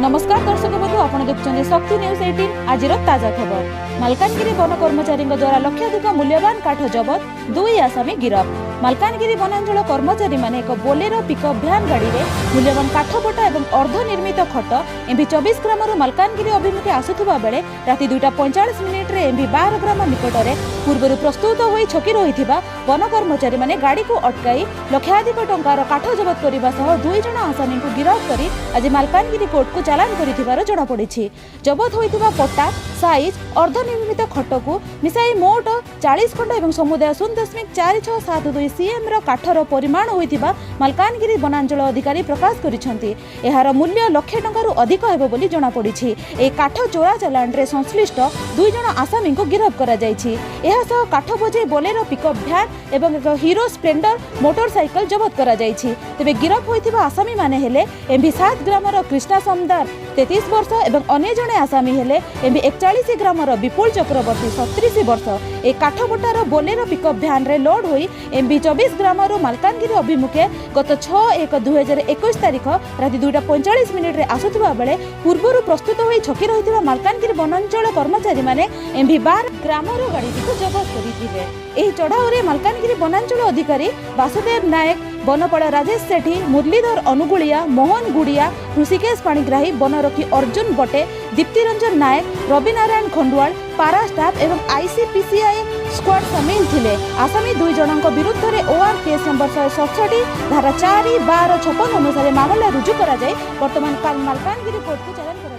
नमस्कार दर्शक बंधु आपण देखुछन्ती शक्ति न्यूज 18 आज ताजा खबर। मालकानगिरी वन कर्मचारी द्वारा लक्षाधिक मूल्यवान काठ जबत 2 आसामी गिरफ। मालकानगिरी वनांचल कर्मचारी माने एक बोलेरो पिकअप भ्यान गाड़ी में मूल्यवान काठबटा और अर्धनिर्मित खट एमवी 24 ग्राम मालकानगिरी अभिमुखे आसुवा बेले राति 2:45 मिनिट्रे एमवी 12 ग्राम निकट में पूर्व प्रस्तुत हो छकी रही वन कर्मचारी माने गाड़ी को अटकाई लक्षाधिक टंकार काठ जबत करने सह 2 जण आसामी को गिरफ कर आज मालकानगिरी कोर्ट को चालान कर जमापड़ी। जबत होता पट्टा साइज अर्धनिर्मित खट को मिसाई मोट 40 खंड और समुदाय 0.4672 सीएम काठर परिमाण होता मालकानगिरी वनांचल अधिकारी प्रकाश करिसेंती। एहार मूल्य लाख टंका अधिक हेबो बोली जमापड़ी। ए काठ चोरा चालान रे संश्लिष्ट 2 जण आसामी को गिरफ करा जायछि। एहा सह काठ बोझे बोलेरो पिकअप भ्यान एवं एक हीरो स्प्लेंडर मोटरसाइकल जबत करा जायछि। तेबे गिरफ होइथिबा आसामी माने हेले एमवी 7 ग्रामर कृष्णा समदार 33 वर्ष एवं अन्य जणे आसामी हेले एमवी 41 ग्रामर विपुल चक्रवर्ती 37 वर्ष। ए काठबटार बोलेरो पिकअप भ्यान रे लोड होई एमवी 24 ग्रामर मालकानगिरी अभिमुखे गत 6/1/2021 तारिख राति 2:45 मिनिट्रे आसुवा बेले पूर्व प्रस्तुत हो छकी रही मालकानगिरी वनांचल कर्मचारी माने एमवी 12 ग्रामर गाड़ी को जबत करथिबे। एही चढ़ाऊ रे मालकानगिरी वनांचल अधिकारी वासुदेव नायक, बनपड़ा राजेश सेठी, मुरलीधर अनुगुलिया, मोहन गुड़िया, ऋषिकेश पाणिग्राही, बनरक्षी अर्जुन बटे, दीप्तिरंजन नायक, रविनारायण खंडुआल, पारा स्टाफ एवं आईसीपीसीआई स्क्वाड सामिल थिले। आसामी 2 जनक विरुद्ध रे ओआर केस नंबर 167 धारा 4, 12, 56 अनुसार मामला रुजु करा जाय वर्तमान मालकानगिरी कोर्ट को चालान करा